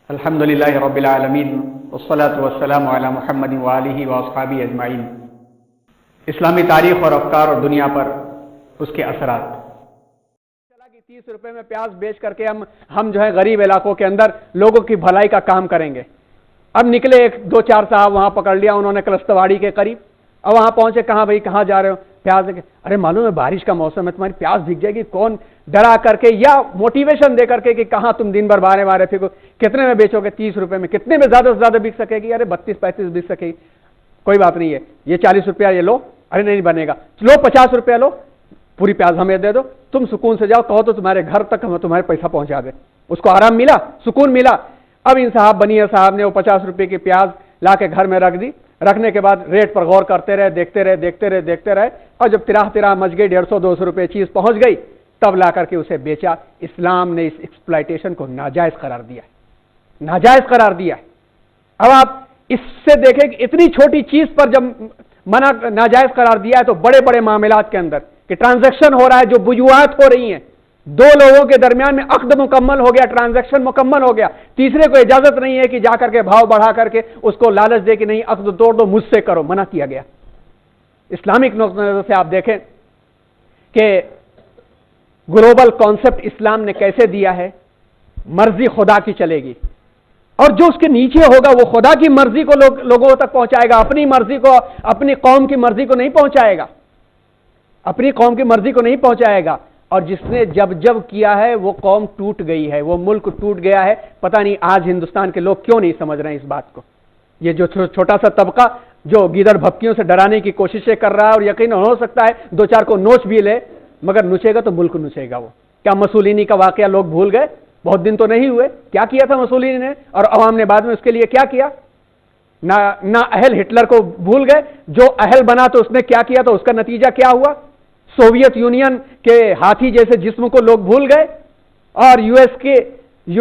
الحمدللہ رب العالمین والصلاة والسلام علی محمد وآلہ واصحابہ اجمعین۔ اسلامی تاریخ اور افکار اور دنیا پر اس کے اثرات۔ چلا کہ 30 روپے میں پیاز بیچ کر کے ہم جو ہے غریب علاقوں کے اندر لوگوں کی بھلائی کا کام کریں گے۔ اب نکلے ایک دو چار صاحب وہاں پکڑ لیا انہوں نے کلستواڑی کے قریب، اب وہاں پہنچے، کہاں بھائی کہاں جا رہے ہو؟ پیاز کے، ارے معلوم ہے بارش کا موسم ہے تمہاری پیاز بک جائے گی۔ کون ڈرا کر کے یا موٹیویشن دے کر کے کہ کہاں تم دن بھر بارے مارے پھر کتنے میں بیچو گے؟ 30 روپے میں۔ کتنے میں زیادہ سے زیادہ بک سکے گی؟ ارے 32-35 بک سکے گی، کوئی بات نہیں ہے، یہ 40 روپیہ یہ لو۔ ارے نہیں بنے گا، لو 50 روپیہ لو، پوری پیاز ہمیں دے دو، تم سکون سے جاؤ، کہو تو تمہارے گھر تک ہم تمہارے پیسہ پہنچا دیں۔ اس کو آرام ملا، سکون ملا۔ اب ان صاحب بنی صاحب نے وہ 50 روپے کی پیاز لا کے گھر میں رکھ دی، رکھنے کے بعد ریٹ پر غور کرتے رہے، دیکھتے رہے، اور جب تراہ مچ گئی، 150-200 روپے چیز پہنچ گئی، تب لا کر کے اسے بیچا۔ اسلام نے اس ایکسپلائٹیشن کو ناجائز قرار دیا ہے، ناجائز قرار دیا ہے۔ اب آپ اس سے دیکھیں کہ اتنی چھوٹی چیز پر جب منع ناجائز قرار دیا ہے تو بڑے بڑے معاملات کے اندر کہ ٹرانزیکشن ہو رہا ہے، جو بجوات ہو رہی ہیں، دو لوگوں کے درمیان میں عقد مکمل ہو گیا، ٹرانزیکشن مکمل ہو گیا، تیسرے کو اجازت نہیں ہے کہ جا کر کے بھاؤ بڑھا کر کے اس کو لالچ دے کہ نہیں عقد توڑ دو، مجھ سے کرو، منع کیا گیا۔ اسلامک نقطہ نظر سے آپ دیکھیں کہ گلوبل کانسیپٹ اسلام نے کیسے دیا ہے، مرضی خدا کی چلے گی، اور جو اس کے نیچے ہوگا وہ خدا کی مرضی کو لوگوں تک پہنچائے گا، اپنی مرضی کو، اپنی قوم کی مرضی کو نہیں پہنچائے گا، اپنی قوم کی مرضی کو نہیں پہنچائے گا۔ اور جس نے جب کیا ہے وہ قوم ٹوٹ گئی ہے، وہ ملک ٹوٹ گیا ہے۔ پتہ نہیں آج ہندوستان کے لوگ کیوں نہیں سمجھ رہے ہیں اس بات کو۔ یہ جو چھوٹا سا طبقہ جو گیدڑ بھپکیوں سے ڈرانے کی کوششیں کر رہا ہے، اور یقیناً ہو سکتا ہے دو چار کو نوچ بھی لے، مگر نوچے گا تو ملک نوچے گا وہ۔ کیا مسولینی کا واقعہ لوگ بھول گئے؟ بہت دن تو نہیں ہوئے، کیا کیا تھا مسولینی نے، اور عوام نے بعد میں اس کے لیے کیا کیا؟ نہ اہل ہٹلر کو بھول گئے، جو اہل بنا تو اس نے کیا کیا، تو اس کا نتیجہ کیا ہوا؟ سوویت یونین کے ہاتھی جیسے جسم کو لوگ بھول گئے، اور یو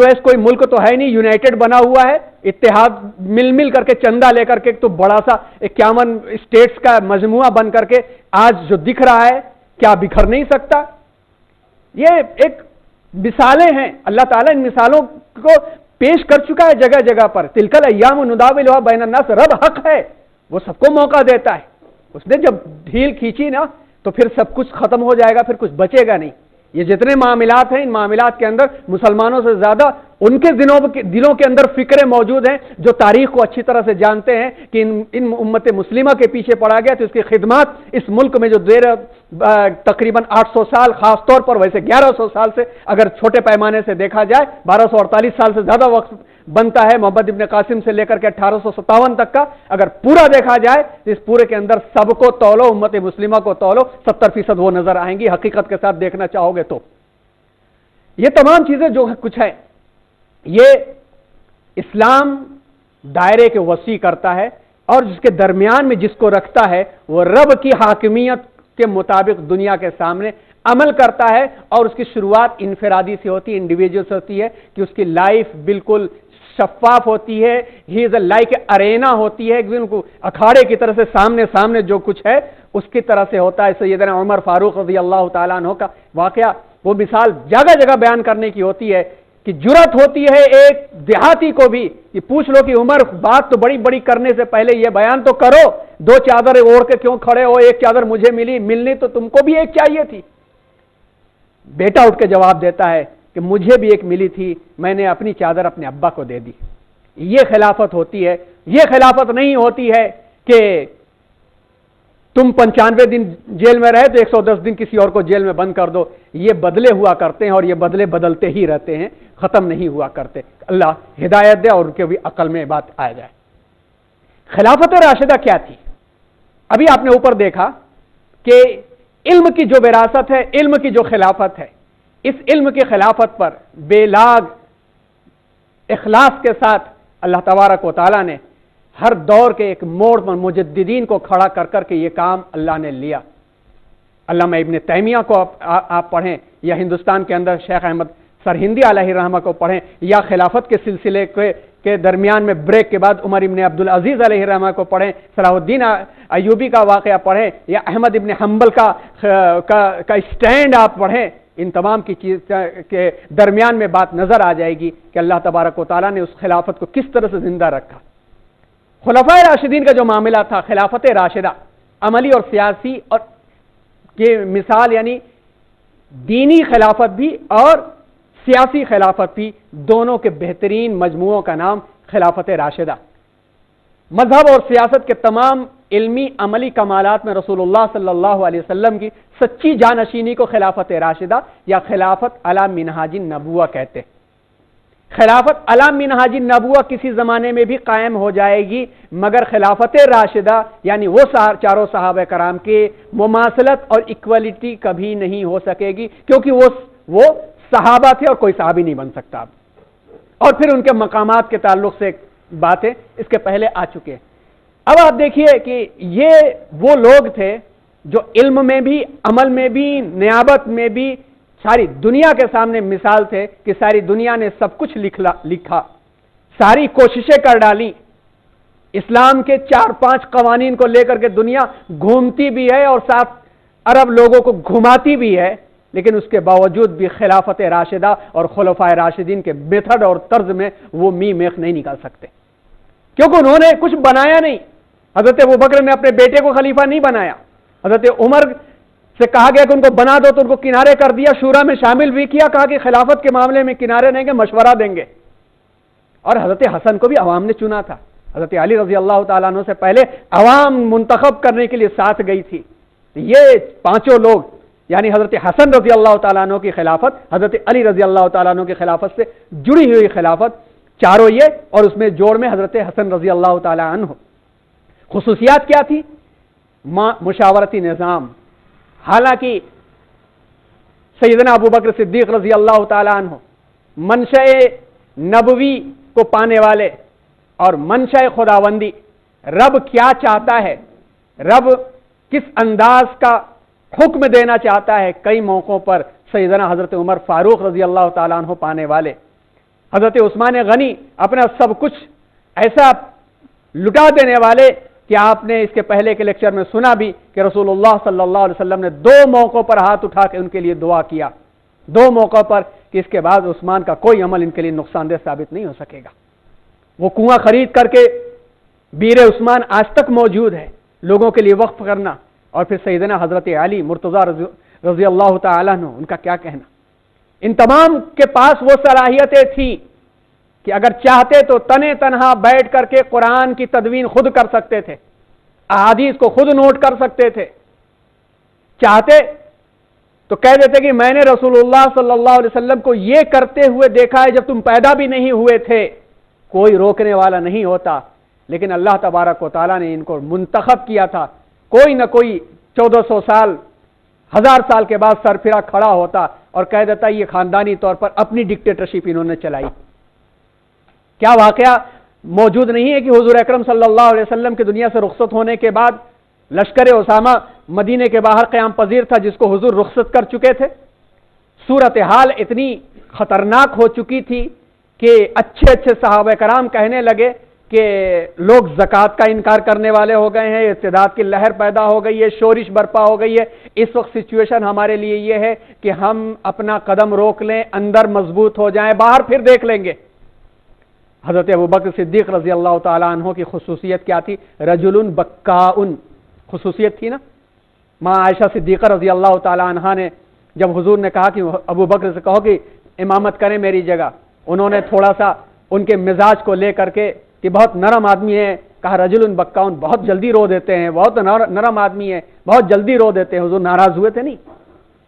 ایس کوئی ملک تو ہے نہیں، یونائٹڈ بنا ہوا ہے، اتحاد مل کر کے چندہ لے کر کے تو بڑا سا 51 اسٹیٹس کا مجموعہ بن کر کے آج جو دکھ رہا ہے، کیا بکھر نہیں سکتا؟ یہ ایک مثالیں ہیں، اللہ تعالیٰ ان مثالوں کو پیش کر چکا ہے جگہ جگہ پر۔ تلک الایام نداولها بین الناس، رب حق ہے، وہ سب کو موقع دیتا ہے۔ اس نے جب ڈھیل کھینچی نا تو پھر سب کچھ ختم ہو جائے گا، پھر کچھ بچے گا نہیں۔ یہ جتنے معاملات ہیں، ان معاملات کے اندر مسلمانوں سے زیادہ ان کے دلوں کے اندر فکریں موجود ہیں، جو تاریخ کو اچھی طرح سے جانتے ہیں کہ ان امت مسلمہ کے پیچھے پڑا گیا تو اس کی خدمات اس ملک میں جو تقریباً 800 سال، خاص طور پر ویسے 1100 سال سے اگر چھوٹے پیمانے سے دیکھا جائے، 1248 سال سے زیادہ وقت بنتا ہے محمد ابن قاسم سے لے کر کے 1857 تک کا، اگر پورا دیکھا جائے تو اس پورے کے اندر سب کو تولو، امت مسلمہ کو تولو، 70% وہ نظر آئیں گی حقیقت کے ساتھ دیکھنا چاہو گے تو۔ یہ تمام چیزیں جو کچھ ہے، یہ اسلام دائرے کے وسیع کرتا ہے، اور جس کے درمیان میں جس کو رکھتا ہے وہ رب کی حاکمیت کے مطابق دنیا کے سامنے عمل کرتا ہے، اور اس کی شروعات انفرادی سے ہوتی ہے، انڈیویجول سے ہوتی ہے، کہ اس کی لائف بالکل شفاف ہوتی ہے، ہی از اے لائک ارینا ہوتی ہے، بالکل اکھاڑے کی طرح سے سامنے جو کچھ ہے اس کی طرح سے ہوتا ہے۔ سیدنا عمر فاروق رضی اللہ تعالیٰ عنہ کا واقعہ، وہ مثال جگہ جگہ بیان کرنے کی ہوتی ہے کہ جرأت ہوتی ہے ایک دیہاتی کو بھی کہ پوچھ لو کہ عمر بات تو بڑی بڑی کرنے سے پہلے یہ بیان تو کرو، دو چادر اوڑھ کے کیوں کھڑے ہو؟ ایک چادر مجھے ملنی تو تم کو بھی ایک چاہیے تھی۔ بیٹا اٹھ کے جواب دیتا ہے کہ مجھے بھی ایک ملی تھی، میں نے اپنی چادر اپنے ابا کو دے دی۔ یہ خلافت ہوتی ہے۔ یہ خلافت نہیں ہوتی ہے کہ تم 95 دن جیل میں رہے تو 110 دن کسی اور کو جیل میں بند کر دو۔ یہ بدلے ہوا کرتے ہیں، اور یہ بدلے بدلتے ہی رہتے ہیں، ختم نہیں ہوا کرتے۔ اللہ ہدایت دے اور ان کے بھی عقل میں بات آ جائے۔ خلافت راشدہ کیا تھی؟ ابھی آپ نے اوپر دیکھا کہ علم کی جو وراثت ہے، علم کی جو خلافت ہے، اس علم کی خلافت پر بے لاگ اخلاص کے ساتھ اللہ تبارک و تعالیٰ نے ہر دور کے ایک موڑ پر مجددین کو کھڑا کر کے یہ کام اللہ نے لیا۔ علامہ ابن تیمیہ کو آپ پڑھیں، یا ہندوستان کے اندر شیخ احمد سرہندی علیہ رحمہ کو پڑھیں، یا خلافت کے سلسلے کے درمیان میں بریک کے بعد عمر ابن عبدالعزیز علیہ رحمہ کو پڑھیں، صلاح الدین ایوبی کا واقعہ پڑھیں، یا احمد ابن حنبل کا اسٹینڈ آپ پڑھیں، ان تمام کی چیز کے درمیان میں بات نظر آ جائے گی کہ اللہ تبارک و تعالیٰ نے اس خلافت کو کس طرح سے زندہ رکھا۔ خلفائے راشدین کا جو معاملہ تھا، خلافت راشدہ عملی اور سیاسی اور کی مثال، یعنی دینی خلافت بھی اور سیاسی خلافت بھی، دونوں کے بہترین مجموعوں کا نام خلافت راشدہ۔ مذہب اور سیاست کے تمام علمی عملی کمالات میں رسول اللہ صلی اللہ علیہ وسلم کی سچی جانشینی کو خلافت راشدہ یا خلافت علی منہاج النبوہ کہتے ہیں۔ خلافت علی منہاج النبوہ کسی زمانے میں بھی قائم ہو جائے گی، مگر خلافت راشدہ یعنی وہ چاروں صحابہ کرام کے مماثلت اور ایکوالٹی کبھی نہیں ہو سکے گی، کیونکہ وہ صحابہ تھے اور کوئی صحابی نہیں بن سکتا۔ اور پھر ان کے مقامات کے تعلق سے باتیں اس کے پہلے آ چکے ہیں۔ اب آپ دیکھیے کہ یہ وہ لوگ تھے جو علم میں بھی، عمل میں بھی، نیابت میں بھی ساری دنیا کے سامنے مثال تھے کہ ساری دنیا نے سب کچھ لکھا، ساری کوششیں کر ڈالی، اسلام کے 4-5 قوانین کو لے کر کے دنیا گھومتی بھی ہے اور 7 ارب لوگوں کو گھماتی بھی ہے، لیکن اس کے باوجود بھی خلافت راشدہ اور خلفائے راشدین کے میتھڈ اور طرز میں وہ میخ نہیں نکال سکتے، کیونکہ انہوں نے کچھ بنایا نہیں۔ حضرت ابوبکر نے اپنے بیٹے کو خلیفہ نہیں بنایا، حضرت عمر سے کہا گیا کہ ان کو بنا دو تو ان کو کنارے کر دیا، شورا میں شامل بھی کیا، کہا کہ خلافت کے معاملے میں کنارے نہیں گے، مشورہ دیں گے۔ اور حضرت حسن کو بھی عوام نے چنا تھا، حضرت علی رضی اللہ تعالیٰ عنہ سے پہلے عوام منتخب کرنے کے لیے ساتھ گئی تھی۔ یہ 5 لوگ یعنی حضرت حسن رضی اللہ تعالیٰ عنہ کی خلافت، حضرت علی رضی اللہ تعالیٰ عنہ کی خلافت سے جڑی ہوئی خلافت، چاروں یہ، اور اس میں جوڑ میں حضرت حسن رضی اللہ تعالیٰ عنہ۔ خصوصیات کیا تھی؟ مشاورتی نظام۔ حالانکہ سیدنا ابوبکر صدیق رضی اللہ تعالیٰ عنہ منشأ نبوی کو پانے والے اور منشأ خداوندی، رب کیا چاہتا ہے، رب کس انداز کا حکم دینا چاہتا ہے، کئی موقعوں پر سیدنا حضرت عمر فاروق رضی اللہ تعالیٰ عنہ پانے والے، حضرت عثمان غنی اپنا سب کچھ ایسا لٹا دینے والے کہ آپ نے اس کے پہلے کے لیکچر میں سنا بھی کہ رسول اللہ صلی اللہ علیہ وسلم نے 2 موقعوں پر ہاتھ اٹھا کے ان کے لیے دعا کیا، 2 موقعوں پر، کہ اس کے بعد عثمان کا کوئی عمل ان کے لیے نقصان دہ ثابت نہیں ہو سکے گا۔ وہ کنواں خرید کر کے بیر عثمان آج تک موجود ہے، لوگوں کے لیے وقف کرنا، اور پھر سیدنا حضرت علی مرتضیٰ رضی اللہ تعالیٰ عنہ، ان کا کیا کہنا۔ ان تمام کے پاس وہ صلاحیتیں تھیں کہ اگر چاہتے تو تنہا بیٹھ کر کے قرآن کی تدوین خود کر سکتے تھے، احادیث کو خود نوٹ کر سکتے تھے، چاہتے تو کہہ دیتے کہ میں نے رسول اللہ صلی اللہ علیہ وسلم کو یہ کرتے ہوئے دیکھا ہے جب تم پیدا بھی نہیں ہوئے تھے، کوئی روکنے والا نہیں ہوتا۔ لیکن اللہ تبارک و تعالیٰ نے ان کو منتخب کیا تھا، کوئی نہ کوئی 1400 سال 1000 سال کے بعد سر پھرا کھڑا ہوتا اور کہہ دیتا یہ خاندانی طور پر اپنی ڈکٹیٹرشپ انہوں نے چلائی۔ کیا واقعہ موجود نہیں ہے کہ حضور اکرم صلی اللہ علیہ وسلم کی دنیا سے رخصت ہونے کے بعد لشکر اسامہ مدینے کے باہر قیام پذیر تھا، جس کو حضور رخصت کر چکے تھے۔ صورتحال اتنی خطرناک ہو چکی تھی کہ اچھے صحابہ کرام کہنے لگے کہ لوگ زکوٰۃ کا انکار کرنے والے ہو گئے ہیں، ارتداد کی لہر پیدا ہو گئی ہے، شورش برپا ہو گئی ہے۔ اس وقت سچویشن ہمارے لیے یہ ہے کہ ہم اپنا قدم روک لیں، اندر مضبوط ہو جائیں، باہر پھر دیکھ لیں گے۔ حضرت ابوبکر صدیق رضی اللہ تعالیٰ عنہ کی خصوصیت کیا تھی؟ رجل بکاؤن خصوصیت تھی نا۔ ماں عائشہ صدیقہ رضی اللہ تعالیٰ عنہ نے جب حضور نے کہا کہ ابوبکر سے کہو کہ امامت کریں میری جگہ، انہوں نے تھوڑا سا ان کے مزاج کو لے کر کے کہ بہت نرم آدمی ہے، کہا رجل بکاؤن، بہت جلدی رو دیتے ہیں، بہت نرم آدمی ہے، بہت جلدی رو دیتے ہیں۔ حضور ناراض ہوئے تھے؟ نہیں،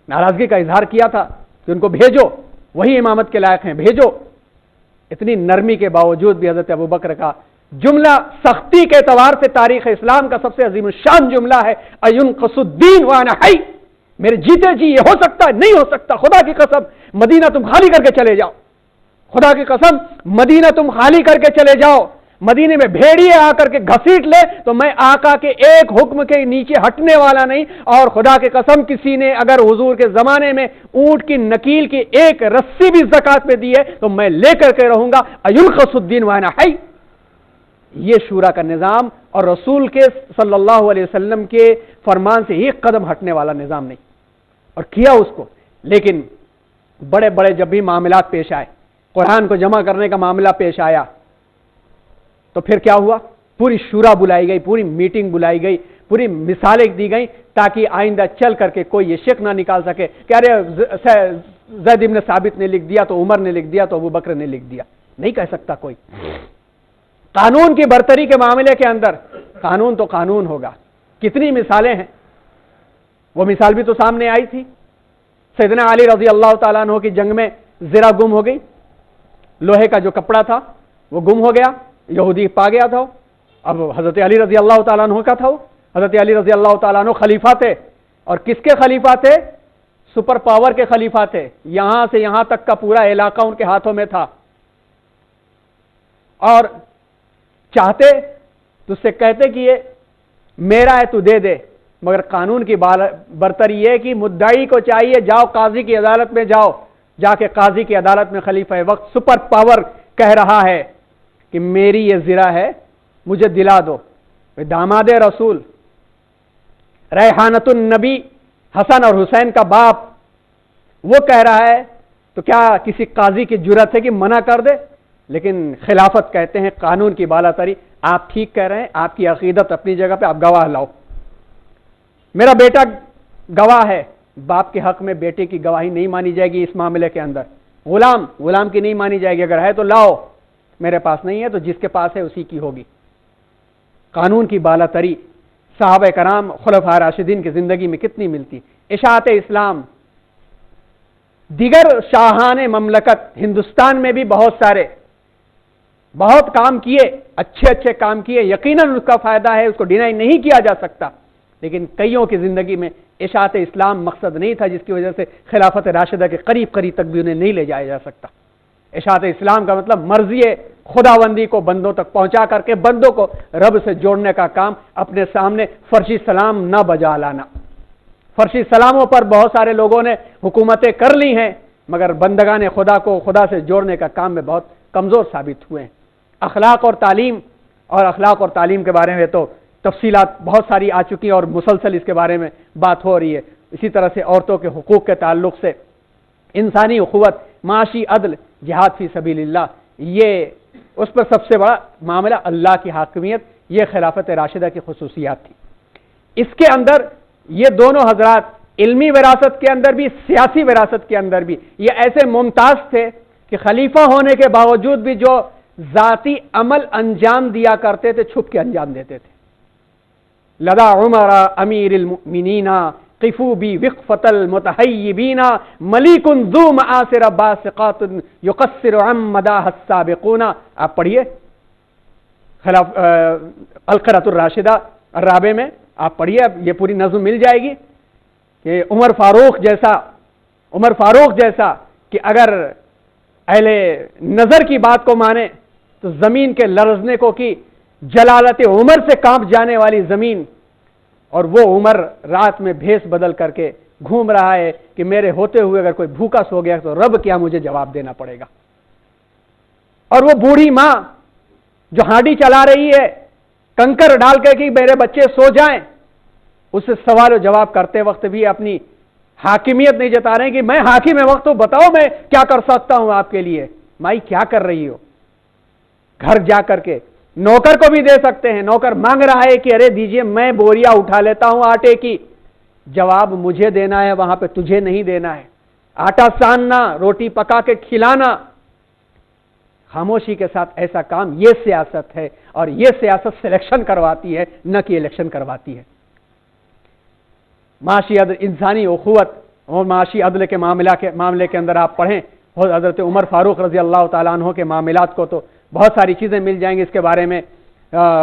ناراضگی کا اظہار کیا تھا کہ ان کو بھیجو، وہی امامت کے لائق ہیں، بھیجو۔ اتنی نرمی کے باوجود بھی حضرت ابوبکر کا جملہ سختی کے اعتبار سے تاریخ اسلام کا سب سے عظیم الشان جملہ ہے، اَيُنْقَصُ الدِّينُ وَأَنَا حَيٌّ، میرے جیتے جی یہ ہو سکتا ہے؟ نہیں ہو سکتا، خدا کی قسم مدینہ تم خالی کر کے چلے جاؤ، خدا کی قسم مدینہ تم خالی کر کے چلے جاؤ، مدینے میں بھیڑیے آ کر کے گھسیٹ لے تو میں آقا کے ایک حکم کے نیچے ہٹنے والا نہیں، اور خدا کی قسم کسی نے اگر حضور کے زمانے میں اونٹ کی نکیل کی ایک رسی بھی زکوٰۃ پہ دی ہے تو میں لے کر کے رہوں گا۔ اَيُنْقَصُ الدِّينُ وَأَنَا حَيٌّ، یہ شورا کا نظام اور رسول کے صلی اللہ علیہ وسلم کے فرمان سے ایک قدم ہٹنے والا نظام نہیں، اور کیا اس کو۔ لیکن بڑے بڑے جب بھی معاملات پیش آئے، قرآن کو جمع کرنے کا معاملہ پیش آیا تو پھر کیا ہوا؟ پوری شورا بلائی گئی، پوری میٹنگ بلائی گئی، پوری مثالیں دی گئیں تاکہ آئندہ چل کر کے کوئی یہ شک نہ نکال سکے کہ ارے زید بن ثابت نے لکھ دیا تو عمر نے لکھ دیا تو ابو بکر نے لکھ دیا. نہیں کہہ سکتا کوئی. قانون کی برتری کے معاملے کے اندر قانون تو قانون ہوگا. کتنی مثالیں ہیں، وہ مثال بھی تو سامنے آئی تھی. سیدنا علی رضی اللہ تعالیٰ عنہ کی جنگ میں زرہ گم ہو گئی، لوہے کا جو کپڑا تھا وہ گم ہو گیا، یہودی پا گیا تھا. اب حضرت علی رضی اللہ تعالیٰ عنہ کا تھا. حضرت علی رضی اللہ تعالیٰ عنہ خلیفہ تھے، اور کس کے خلیفہ تھے؟ سپر پاور کے خلیفہ تھے. یہاں سے یہاں تک کا پورا علاقہ ان کے ہاتھوں میں تھا، اور چاہتے تو اس سے کہتے کہ یہ میرا ہے تو دے دے، مگر قانون کی برتری یہ کہ مدعی کو چاہیے جاؤ قاضی کی عدالت میں جاؤ، جا کے قاضی کی عدالت میں خلیفہ وقت سپر پاور کہہ رہا ہے کہ میری یہ زرہ ہے، مجھے دلا دو. داماد رسول، ریحانت النبی، حسن اور حسین کا باپ، وہ کہہ رہا ہے تو کیا کسی قاضی کی جرأت ہے کہ منع کر دے؟ لیکن خلافت کہتے ہیں قانون کی بالاتری. آپ ٹھیک کہہ رہے ہیں، آپ کی عقیدت اپنی جگہ پہ، آپ گواہ لاؤ. میرا بیٹا گواہ ہے، باپ کے حق میں بیٹے کی گواہی نہیں مانی جائے گی اس معاملے کے اندر. غلام کی نہیں مانی جائے گی. اگر ہے تو لاؤ، میرے پاس نہیں ہے تو جس کے پاس ہے اسی کی ہوگی. قانون کی بالاتری صحابہ کرام خلفاء راشدین کی زندگی میں کتنی ملتی. اشاعت اسلام، دیگر شاہان مملکت ہندوستان میں بھی بہت کام کیے، اچھے کام کیے، یقیناً اس کا فائدہ ہے، اس کو ڈینائی نہیں کیا جا سکتا. لیکن کئیوں کی زندگی میں اشاعت اسلام مقصد نہیں تھا، جس کی وجہ سے خلافت راشدہ کے قریب تک بھی انہیں نہیں لے جایا جا سکتا. اشاعت اسلام کا مطلب مرضی خداوندی کو بندوں تک پہنچا کر کے بندوں کو رب سے جوڑنے کا کام، اپنے سامنے فرشی سلام نہ بجا لانا. فرشی سلاموں پر بہت سارے لوگوں نے حکومتیں کر لی ہیں، مگر بندگان خدا کو خدا سے جوڑنے کا کام میں بہت کمزور ثابت ہوئے ہیں. اخلاق اور تعلیم کے بارے میں تو تفصیلات بہت ساری آ چکی ہیں اور مسلسل اس کے بارے میں بات ہو رہی ہے. اسی طرح سے عورتوں کے حقوق کے تعلق سے انسانی اخوت، معاشی عدل، جہاد فی سبیل اللہ، یہ اس پر سب سے بڑا معاملہ اللہ کی حاکمیت، یہ خلافت راشدہ کی خصوصیات تھی. اس کے اندر یہ دونوں حضرات علمی وراثت کے اندر بھی، سیاسی وراثت کے اندر بھی یہ ایسے ممتاز تھے کہ خلیفہ ہونے کے باوجود بھی جو ذاتی عمل انجام دیا کرتے تھے چھپ کے انجام دیتے تھے. لدا عمر امیر المؤمنین قفو بی وقفۃ المتحیبین ملیک ذو معاصر باسقات یقصر عن مداح السابقون. آپ پڑھیے القرۃ الراشدہ الرابع میں، آپ پڑھیے، یہ پوری نظم مل جائے گی کہ عمر فاروق جیسا کہ اگر اہل نظر کی بات کو مانے تو زمین کے لرزنے کو کی جلالت عمر سے کانپ جانے والی زمین، اور وہ عمر رات میں بھیس بدل کر کے گھوم رہا ہے کہ میرے ہوتے ہوئے اگر کوئی بھوکا سو گیا تو رب کیا مجھے جواب دینا پڑے گا. اور وہ بوڑھی ماں جو ہانڈی چلا رہی ہے کنکر ڈال کے کہ میرے بچے سو جائیں، اس سے سوال و جواب کرتے وقت بھی اپنی حاکمیت نہیں جتا رہے کہ میں حاکم وقت تو بتاؤ میں کیا کر سکتا ہوں آپ کے لیے. مائی کیا کر رہی ہو؟ گھر جا کر کے نوکر کو بھی دے سکتے ہیں. نوکر مانگ رہا ہے کہ ارے دیجئے میں بوریا اٹھا لیتا ہوں آٹے کی، جواب مجھے دینا ہے، وہاں پہ تجھے نہیں دینا ہے. آٹا ساننا، روٹی پکا کے کھلانا، خاموشی کے ساتھ ایسا کام، یہ سیاست ہے. اور یہ سیاست سلیکشن کرواتی ہے، نہ کہ الیکشن کرواتی ہے. معاشی عدل، انسانی اخوت اور معاشی عدل کے معاملے کے اندر آپ پڑھیں حضرت عمر فاروق رضی اللہ تعالیٰ عنہ کے معاملات کو تو بہت ساری چیزیں مل جائیں گی. اس کے بارے میں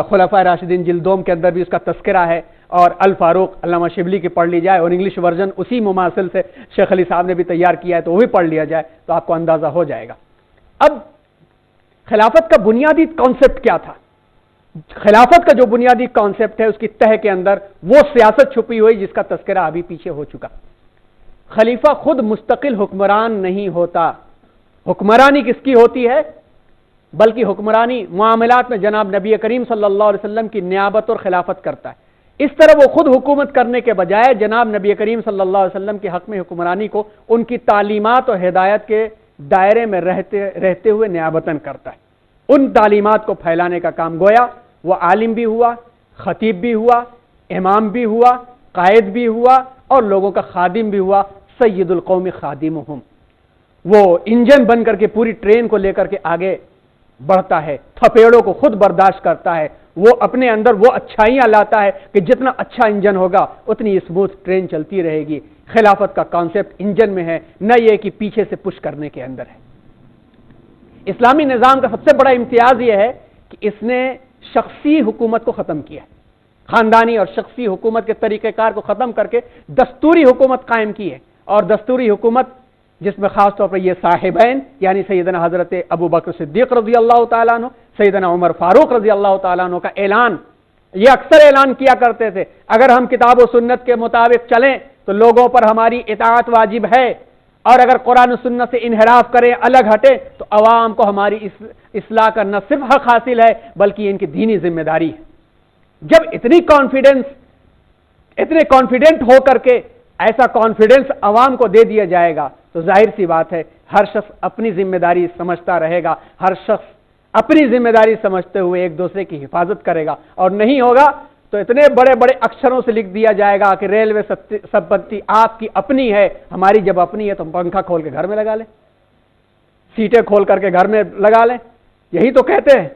خلفاء راشدین جلد دوم کے اندر بھی اس کا تذکرہ ہے، اور الفاروق علامہ شبلی کی پڑھ لی جائے، اور انگلش ورژن اسی مماثل سے شیخ علی صاحب نے بھی تیار کیا ہے تو وہ بھی پڑھ لیا جائے تو آپ کو اندازہ ہو جائے گا. اب خلافت کا بنیادی کانسیپٹ کیا تھا؟ خلافت کا جو بنیادی کانسیپٹ ہے اس کی تہ کے اندر وہ سیاست چھپی ہوئی جس کا تذکرہ ابھی پیچھے ہو چکا. خلیفہ خود مستقل حکمران نہیں ہوتا. حکمرانی کس کی ہوتی ہے؟ بلکہ حکمرانی معاملات میں جناب نبی کریم صلی اللہ علیہ وسلم کی نیابت اور خلافت کرتا ہے. اس طرح وہ خود حکومت کرنے کے بجائے جناب نبی کریم صلی اللہ علیہ وسلم کے حق میں حکمرانی کو ان کی تعلیمات اور ہدایت کے دائرے میں رہتے ہوئے نیابتاً کرتا ہے. ان تعلیمات کو پھیلانے کا کام گویا وہ عالم بھی ہوا، خطیب بھی ہوا، امام بھی ہوا، قائد بھی ہوا اور لوگوں کا خادم بھی ہوا. سید القوم خادمہم، وہ انجن بن کر کے پوری ٹرین کو لے کر کے آگے بڑھتا ہے، تھپیڑوں کو خود برداشت کرتا ہے. وہ اپنے اندر وہ اچھائیاں لاتا ہے کہ جتنا اچھا انجن ہوگا اتنی اسموتھ ٹرین چلتی رہے گی. خلافت کا کانسیپٹ انجن میں ہے، نہ یہ کہ پیچھے سے پش کرنے کے اندر ہے. اسلامی نظام کا سب سے بڑا امتیاز یہ ہے کہ اس نے شخصی حکومت کو ختم کیا، خاندانی اور شخصی حکومت کے طریقہ کار کو ختم کر کے دستوری حکومت قائم کی ہے. اور دستوری حکومت جس میں خاص طور پر یہ صاحبین یعنی سیدنا حضرت ابو بکر صدیق رضی اللہ تعالیٰ عنہ، سیدنا عمر فاروق رضی اللہ تعالیٰ عنہ کا اعلان، یہ اکثر اعلان کیا کرتے تھے اگر ہم کتاب و سنت کے مطابق چلیں تو لوگوں پر ہماری اطاعت واجب ہے، اور اگر قرآن و سنت سے انحراف کریں، الگ ہٹیں تو عوام کو ہماری اصلاح کا نہ صرف حق حاصل ہے بلکہ ان کی دینی ذمہ داری ہے. جب اتنے کانفیڈنٹ ہو کر کے ایسا کانفیڈنس عوام کو دے دیا جائے گا تو ظاہر سی بات ہے ہر شخص اپنی ذمہ داری سمجھتا رہے گا، ہر شخص اپنی ذمہ داری سمجھتے ہوئے ایک دوسرے کی حفاظت کرے گا. اور نہیں ہوگا تو اتنے بڑے بڑے اکشروں سے لکھ دیا جائے گا کہ ریلوے سمپتی آپ کی اپنی ہے، ہماری جب اپنی ہے تو ہم پنکھا کھول کے گھر میں لگا لیں، سیٹیں کھول کر کے گھر میں لگا لیں. یہی تو کہتے ہیں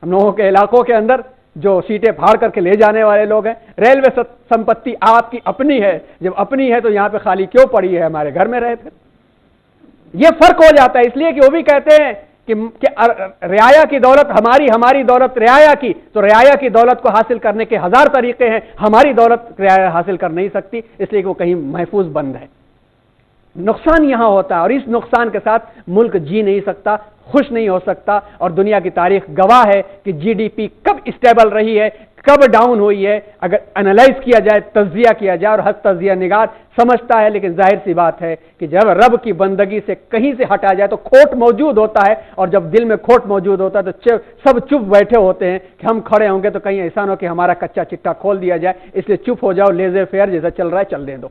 ہم لوگوں کے علاقوں کے اندر جو سیٹیں پھاڑ کر کے لے جانے والے لوگ ہیں، ریلوے سمپتی آپ کی اپنی ہے، جب اپنی ہے تو یہاں پہ خالی کیوں پڑی ہے، ہمارے گھر میں رہے تھے. یہ فرق ہو جاتا ہے، اس لیے کہ وہ بھی کہتے ہیں کہ رعایا کی دولت ہماری دولت رعایا کی، تو رعایا کی دولت کو حاصل کرنے کے ہزار طریقے ہیں، ہماری دولت رعایا حاصل کر نہیں سکتی، اس لیے کہ وہ کہیں محفوظ بند ہے. نقصان یہاں ہوتا ہے اور اس نقصان کے ساتھ ملک جی نہیں سکتا، خوش نہیں ہو سکتا. اور دنیا کی تاریخ گواہ ہے کہ جی ڈی پی کب اسٹیبل رہی ہے، کب ڈاؤن ہوئی ہے. اگر انالائز کیا جائے، تجزیہ کیا جائے، اور ہر تجزیہ نگار سمجھتا ہے، لیکن ظاہر سی بات ہے کہ جب رب کی بندگی سے کہیں سے ہٹا جائے تو کھوٹ موجود ہوتا ہے، اور جب دل میں کھوٹ موجود ہوتا ہے تو سب چپ بیٹھے ہوتے ہیں کہ ہم کھڑے ہوں گے تو کہیں ایسا نہ ہو کہ ہمارا کچا چٹا کھول دیا جائے، اس لیے چپ ہو جاؤ، لیزر فیئر جیسا چل رہا ہے چل دے دو.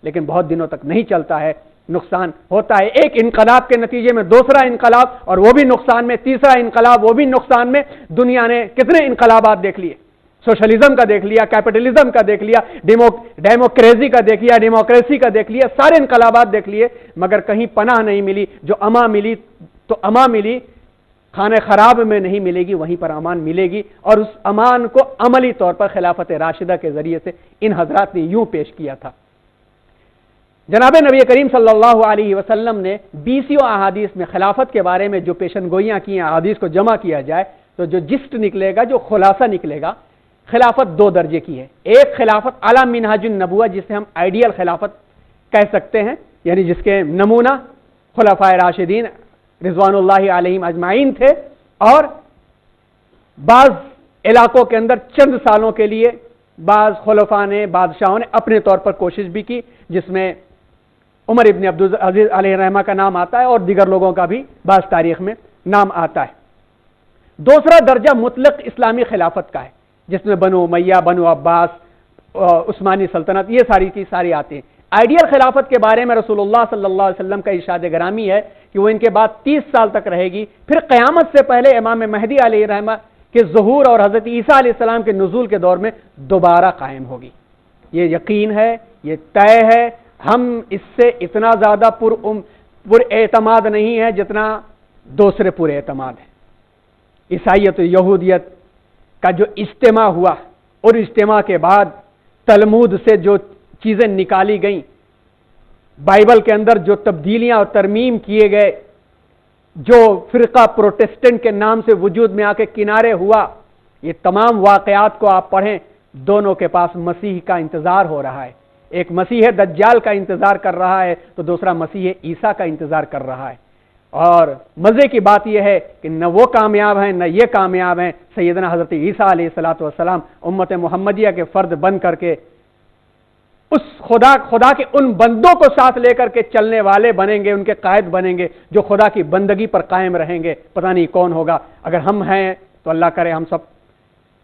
لیکن بہت دنوں تک نہیں چلتا ہے، نقصان ہوتا ہے. ایک انقلاب کے نتیجے میں دوسرا انقلاب، اور وہ بھی نقصان میں، تیسرا انقلاب وہ بھی نقصان میں. دنیا نے کتنے انقلابات دیکھ لیے، سوشلزم کا دیکھ لیا، کیپٹلزم کا دیکھ لیا، ڈیموکریسی کا دیکھ لیا، ڈیموکریسی کا دیکھ لیا، سارے انقلابات دیکھ لیے، مگر کہیں پناہ نہیں ملی. جو امان ملی تو امان ملی، خانہ خراب میں نہیں ملے گی، وہیں پر امان ملے گی. اور اس امان کو عملی طور پر خلافت راشدہ کے ذریعے سے ان حضرات نے یوں پیش کیا تھا. جناب نبی کریم صلی اللہ علیہ وسلم نے 20 احادیث میں خلافت کے بارے میں جو پیشن گوئیاں کی ہیں، احادیث کو جمع کیا جائے تو جو جسٹ نکلے گا، جو خلاصہ نکلے گا، خلافت دو درجے کی ہے. ایک خلافت اعلی منہاج النبوہ جسے ہم آئیڈیل خلافت کہہ سکتے ہیں، یعنی جس کے نمونہ خلفائے راشدین رضوان اللہ علیہم اجمعین تھے، اور بعض علاقوں کے اندر چند سالوں کے لیے بعض خلفاء نے، بادشاہوں نے اپنے طور پر کوشش بھی کی، جس میں عمر ابن عبدالعزیز علیہ رحمہ کا نام آتا ہے اور دیگر لوگوں کا بھی بعض تاریخ میں نام آتا ہے. دوسرا درجہ مطلق اسلامی خلافت کا ہے، جس میں بنو امیہ، بنو عباس، عثمانی سلطنت، یہ ساری کی ساری آتے ہیں. آئیڈیل خلافت کے بارے میں رسول اللہ صلی اللہ علیہ وسلم کا ارشاد گرامی ہے کہ وہ ان کے بعد 30 سال تک رہے گی، پھر قیامت سے پہلے امام مہدی علیہ رحمہ کے ظہور اور حضرت عیسیٰ علیہ السلام کے نزول کے دور میں دوبارہ قائم ہوگی. یہ یقین ہے، یہ طے ہے. ہم اس سے اتنا زیادہ پر اعتماد نہیں ہے جتنا دوسرے پر اعتماد ہے. عیسائیت و یہودیت کا جو اجتماع ہوا، اور اجتماع کے بعد تلمود سے جو چیزیں نکالی گئیں، بائبل کے اندر جو تبدیلیاں اور ترمیم کیے گئے، جو فرقہ پروٹسٹنٹ کے نام سے وجود میں آ کے کنارے ہوا، یہ تمام واقعات کو آپ پڑھیں، دونوں کے پاس مسیح کا انتظار ہو رہا ہے. ایک مسیح دجال کا انتظار کر رہا ہے تو دوسرا مسیح عیسیٰ کا انتظار کر رہا ہے. اور مزے کی بات یہ ہے کہ نہ وہ کامیاب ہیں نہ یہ کامیاب ہیں. سیدنا حضرت عیسیٰ علیہ السلام امت محمدیہ کے فرد بن کر کے اس خدا کے ان بندوں کو ساتھ لے کر کے چلنے والے بنیں گے، ان کے قائد بنیں گے جو خدا کی بندگی پر قائم رہیں گے. پتہ نہیں کون ہوگا، اگر ہم ہیں تو اللہ کرے ہم سب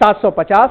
750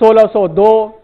1602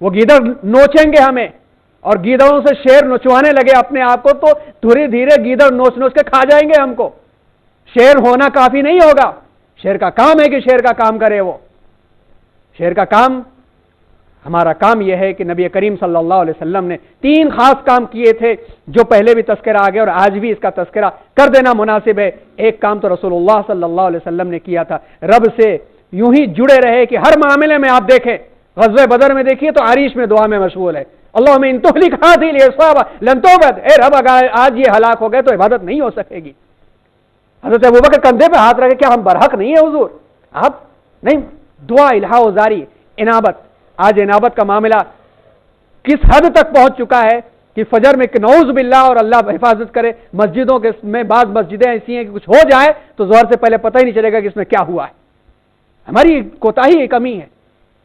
وہ گیدڑ نوچیں گے ہمیں اور گیدڑوں سے شیر نچوانے لگے اپنے آپ کو تو دھیرے دھیرے گیدڑ نوچ نوچ کے کھا جائیں گے ہم کو. شیر ہونا کافی نہیں ہوگا. شیر کا کام ہے کہ شیر کا کام کرے. وہ شیر کا کام، ہمارا کام یہ ہے کہ نبی کریم صلی اللہ علیہ وسلم نے 3 خاص کام کیے تھے جو پہلے بھی تذکرہ آ گیا اور آج بھی اس کا تذکرہ کر دینا مناسب ہے. ایک کام تو رسول اللہ صلی اللہ علیہ وسلم نے کیا تھا، رب سے یوں ہی جڑے رہے کہ ہر معاملے میں آپ دیکھیں، غزوہ بدر میں دیکھیے تو عریش میں دعا میں مشغول ہے، اللہم ان تہلک ہذہ العصابہ لن تعبد، اے رب اگر آج یہ ہلاک ہو گئے تو عبادت نہیں ہو سکے گی. حضرت ابوبکر کندھے پہ ہاتھ رکھے، کیا ہم برحق نہیں ہیں حضور؟ آپ نہیں، دعا الہا و زاری انابت. آج انابت کا معاملہ کس حد تک پہنچ چکا ہے کہ فجر میں نعوذ باللہ اور اللہ حفاظت کرے، مسجدوں کے میں بعض مسجدیں ایسی ہیں کہ کچھ ہو جائے تو ظہر سے پہلے پتہ ہی نہیں چلے گا کہ اس میں کیا ہوا ہے. ہماری کوتاہی کی کمی ہے.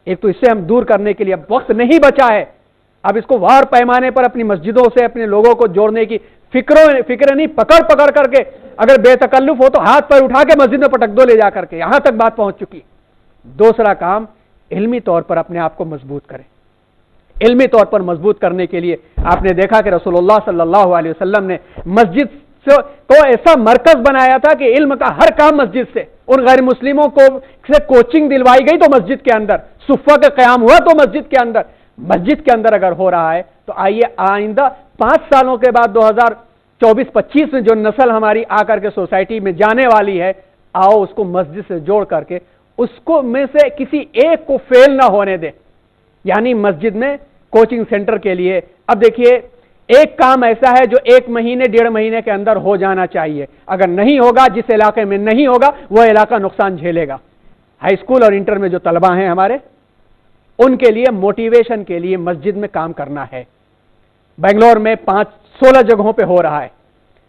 ایک تو اس سے ہم دور کرنے کے لیے اب وقت نہیں بچا ہے. اب اس کو وار پیمانے پر اپنی مسجدوں سے اپنے لوگوں کو جوڑنے کی فکر نہیں، پکڑ کر کے اگر بے تکلف ہو تو ہاتھ پر اٹھا کے مسجد میں پٹک دو لے جا کر کے، یہاں تک بات پہنچ چکی. دوسرا کام، علمی طور پر اپنے آپ کو مضبوط کریں. علمی طور پر مضبوط کرنے کے لیے آپ نے دیکھا کہ رسول اللہ صلی اللہ علیہ وسلم نے مسجد کو ایسا مرکز بنایا تھا کہ علم کا ہر کام مسجد سے. ان غیر مسلموں کو سے کوچنگ دلوائی گئی تو مسجد کے اندر، صفہ کا قیام ہوا تو مسجد کے اندر. مسجد کے اندر اگر ہو رہا ہے تو آئیے آئندہ 5 سالوں کے بعد 2024-25 میں جو نسل ہماری آ کر کے سوسائٹی میں جانے والی ہے، آؤ اس کو مسجد سے جوڑ کر کے اس کو میں سے کسی ایک کو فیل نہ ہونے دے. یعنی مسجد میں کوچنگ سینٹر کے لیے اب دیکھیے ایک کام ایسا ہے جو 1 مہینے 1.5 مہینے کے اندر ہو جانا چاہیے. اگر نہیں ہوگا، جس علاقے میں نہیں ہوگا وہ علاقہ نقصان جھیلے گا. ہائی اسکول اور انٹر میں جو طلبہ ہیں ہمارے، ان کے لیے موٹیویشن کے لیے مسجد میں کام کرنا ہے. بنگلور میں 16 جگہوں پہ ہو رہا ہے.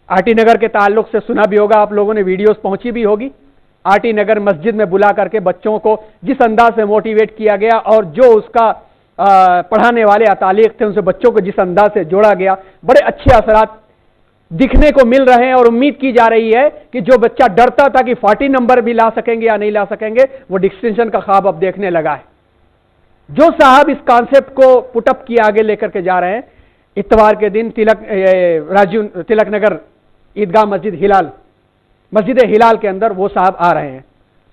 آر ٹی نگر کے تعلق سے سنا بھی ہوگا آپ لوگوں نے، ویڈیوز پہنچی بھی ہوگی. آر ٹی نگر مسجد میں بلا کر کے بچوں کو جس انداز سے موٹیویٹ کیا گیا اور جو اس کا پڑھانے والے اتالیق تھے ان سے بچوں کو جس انداز سے جوڑا گیا، بڑے اچھے اثرات دکھنے کو مل رہے ہیں. اور امید کی جا رہی ہے کہ جو بچہ ڈرتا تھا کہ 40 نمبر بھی لا سکیں گے یا نہیں لا سکیں گے، وہ ڈسٹنکشن کا خواب اب دیکھنے لگا ہے. جو صاحب اس کانسیپٹ کو پٹ اپ کیے آگے لے کر کے جا رہے ہیں، اتوار کے دن تلک نگر عیدگاہ مسجد ہلال کے اندر وہ صاحب آ رہے ہیں.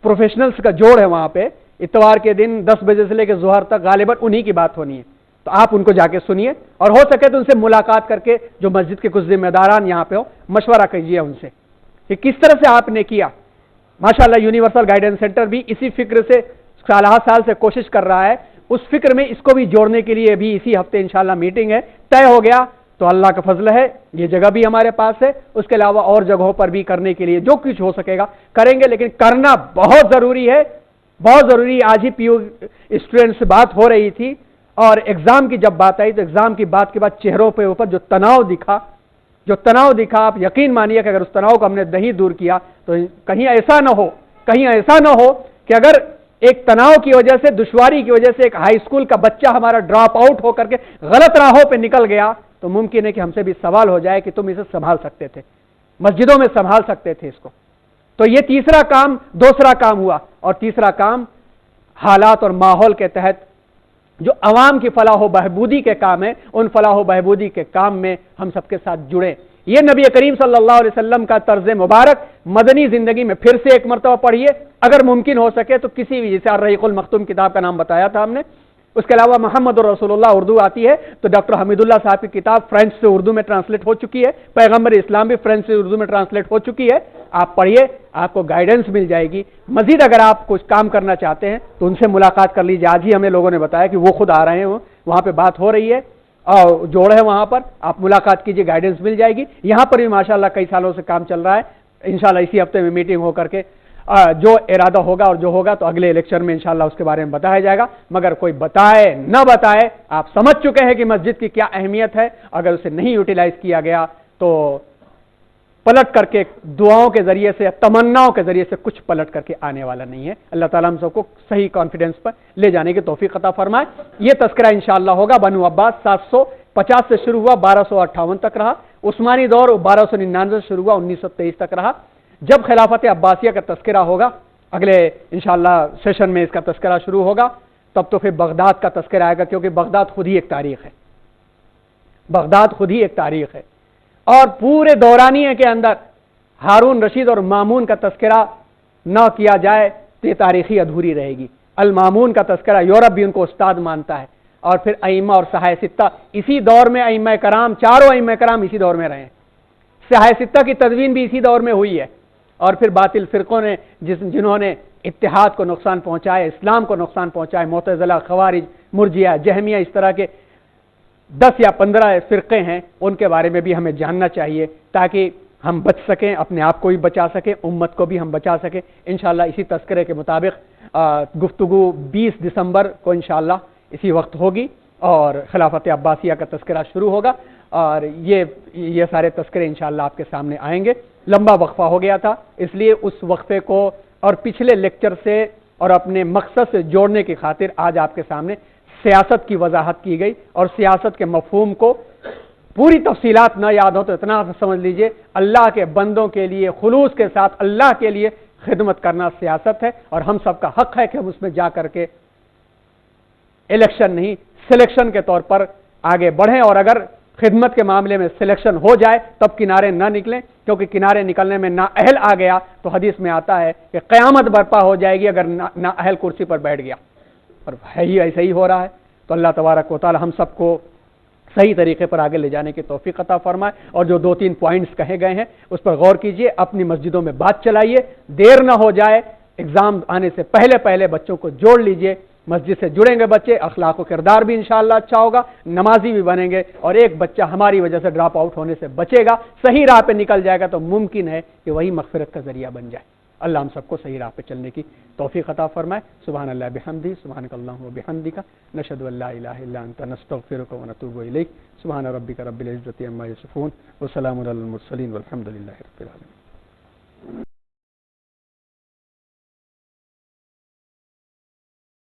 پروفیشنلز کا جوڑ ہے وہاں پہ. اتوار کے دن 10 بجے سے لے کے ظہر تک غالباً انہی کی بات ہونی ہے. تو آپ ان کو جا کے سنیے اور ہو سکے تو ان سے ملاقات کر کے جو مسجد کے کچھ ذمہ داران یہاں پہ ہو مشورہ کیجیے ان سے کہ کس طرح سے آپ نے کیا. ماشاءاللہ یونیورسل گائیڈنس سینٹر بھی اسی فکر سے سال سے کوشش کر رہا ہے. اس فکر میں اس کو بھی جوڑنے کے لیے بھی اسی ہفتے انشاءاللہ میٹنگ ہے. طے ہو گیا تو اللہ کا فضل ہے، یہ جگہ بھی ہمارے پاس ہے. اس کے علاوہ اور جگہوں پر بھی کرنے کے لیے جو کچھ ہو سکے گا کریں گے، لیکن کرنا بہت ضروری ہے، بہت ضروری. آج ہی پی یو اسٹوڈنٹ سے بات ہو رہی تھی اور ایگزام کی جب بات آئی تو ایگزام کی بات کے بعد چہروں پہ اوپر جو تناؤ دکھا آپ یقین مانیے کہ اگر اس تناؤ کو ہم نے نہیں دور کیا تو کہیں ایسا نہ ہو کہ اگر ایک تناؤ کی وجہ سے، دشواری کی وجہ سے ایک ہائی اسکول کا بچہ ہمارا ڈراپ آؤٹ ہو کر کے غلط راہوں پہ نکل گیا تو ممکن ہے کہ ہم سے بھی سوال ہو جائے کہ تم اسے سنبھال سکتے تھے، مسجدوں میں سنبھال سکتے تھے اس کو. تو یہ دوسرا کام ہوا. اور تیسرا کام حالات اور ماحول کے تحت جو عوام کی فلاح و بہبودی کے کام ہیں، ان فلاح و بہبودی کے کام میں ہم سب کے ساتھ جڑیں. یہ نبی کریم صلی اللہ علیہ وسلم کا طرز مبارک مدنی زندگی میں پھر سے ایک مرتبہ پڑھیے اگر ممکن ہو سکے تو. کسی بھی، جیسے الرحیق المختوم کتاب کا نام بتایا تھا ہم نے، اس کے علاوہ محمد رسول اللہ اردو آتی ہے تو ڈاکٹر حمید اللہ صاحب کی کتاب فرینچ سے اردو میں ٹرانسلیٹ ہو چکی ہے. پیغمبر اسلام بھی فرینچ سے اردو میں ٹرانسلیٹ ہو چکی ہے. آپ پڑھیے، آپ کو گائیڈنس مل جائے گی. مزید اگر آپ کچھ کام کرنا چاہتے ہیں تو ان سے ملاقات کر لیجیے. آج ہی ہمیں لوگوں نے بتایا کہ وہ خود آ رہے ہیں، وہاں پہ بات ہو رہی ہے اور جوڑ ہے وہاں پر. آپ ملاقات کیجیے، گائیڈنس مل جائے گی. یہاں پر بھی ماشاءاللہ کئی سالوں سے کام چل رہا ہے. انشاءاللہ اسی ہفتے میں میٹنگ ہو کر کے جو ارادہ ہوگا اور جو ہوگا تو اگلے الیکشن میں انشاءاللہ اس کے بارے میں بتایا جائے گا. مگر کوئی بتائے نہ بتائے آپ سمجھ چکے ہیں کہ مسجد کی کیا اہمیت ہے. اگر اسے نہیں یوٹیلائز کیا گیا تو پلٹ کر کے دعاؤں کے ذریعے سے، تمناؤں کے ذریعے سے کچھ پلٹ کر کے آنے والا نہیں ہے. اللہ تعالیٰ ہم سب کو صحیح کانفیڈنس پر لے جانے کی توفیق عطا فرمائے. یہ تذکرہ انشاءاللہ ہوگا. بنو عباس 750 سے شروع ہوا، 1258 تک رہا. عثمانی دور 1299 سے شروع ہوا، 1923 تک رہا. جب خلافت عباسیہ کا تذکرہ ہوگا، اگلے انشاءاللہ سیشن میں اس کا تذکرہ شروع ہوگا، تب تو پھر بغداد کا تذکرہ آئے گا، کیونکہ بغداد خود ہی ایک تاریخ ہے، بغداد خود ہی ایک تاریخ ہے۔ اور پورے دورانیے کے اندر ہارون رشید اور مامون کا تذکرہ نہ کیا جائے تو یہ تاریخی ادھوری رہے گی۔ المامون کا تذکرہ یورپ بھی ان کو استاد مانتا ہے، اور پھر ائمہ اور صحابہ ستہ اسی دور میں، ائمہ کرام چاروں ائمہ کرام اسی دور میں رہے ہیں، صحابہ ستہ کی تدوین بھی اسی دور میں ہوئی ہے، اور پھر باطل فرقوں نے جنہوں نے اتحاد کو نقصان پہنچایا، اسلام کو نقصان پہنچایا، معتزلہ، خوارج، مرجیہ، جہمیہ، اس طرح کے 10 یا 15 فرقے ہیں، ان کے بارے میں بھی ہمیں جاننا چاہیے تاکہ ہم بچ سکیں، اپنے آپ کو بھی بچا سکیں، امت کو بھی ہم بچا سکیں۔ انشاءاللہ اسی تذکرے کے مطابق گفتگو 20 دسمبر کو انشاءاللہ اسی وقت ہوگی، اور خلافت عباسیہ کا تذکرہ شروع ہوگا، اور یہ سارے تذکرے انشاءاللہ آپ کے سامنے آئیں گے۔ لمبا وقفہ ہو گیا تھا، اس لیے اس وقفے کو اور پچھلے لیکچر سے اور اپنے مقصد سے جوڑنے کی خاطر آج آپ کے سامنے سیاست کی وضاحت کی گئی، اور سیاست کے مفہوم کو پوری تفصیلات نہ یاد ہو تو اتنا سمجھ لیجئے، اللہ کے بندوں کے لیے خلوص کے ساتھ اللہ کے لیے خدمت کرنا سیاست ہے، اور ہم سب کا حق ہے کہ ہم اس میں جا کر کے الیکشن نہیں، سلیکشن کے طور پر آگے بڑھیں، اور اگر خدمت کے معاملے میں سلیکشن ہو جائے تب کنارے نہ نکلیں، کیونکہ کنارے نکلنے میں نااہل آ گیا تو حدیث میں آتا ہے کہ قیامت برپا ہو جائے گی اگر نااہل کرسی پر بیٹھ گیا، اور ہے ہی ایسا ہی ہو رہا ہے۔ تو اللہ تبارک و تعالی ہم سب کو صحیح طریقے پر آگے لے جانے کی توفیق عطا فرمائے، اور جو 2-3 پوائنٹس کہے گئے ہیں اس پر غور کیجئے، اپنی مسجدوں میں بات چلائیے، دیر نہ ہو جائے، ایگزام آنے سے پہلے بچوں کو جوڑ لیجئے، مسجد سے جڑیں گے بچے، اخلاق و کردار بھی انشاءاللہ اچھا ہوگا، نمازی بھی بنیں گے، اور ایک بچہ ہماری وجہ سے ڈراپ آؤٹ ہونے سے بچے گا، صحیح راہ پہ نکل جائے گا تو ممکن ہے کہ وہی مغفرت کا ذریعہ بن جائے۔ اللہ ہم سب کو صحیح راہ پہ چلنے کی توفیق عطا فرمائے۔ سبحان اللہ بحمدہ، سبحانک اللہم و بحمدک، نشہد ان لا الہ الا انت، نستغفرک و نتوب الیک۔ سبحان ربک رب العزۃ عما یصفون، وسلام علی المرسلین، والحمد للہ رب العالمین۔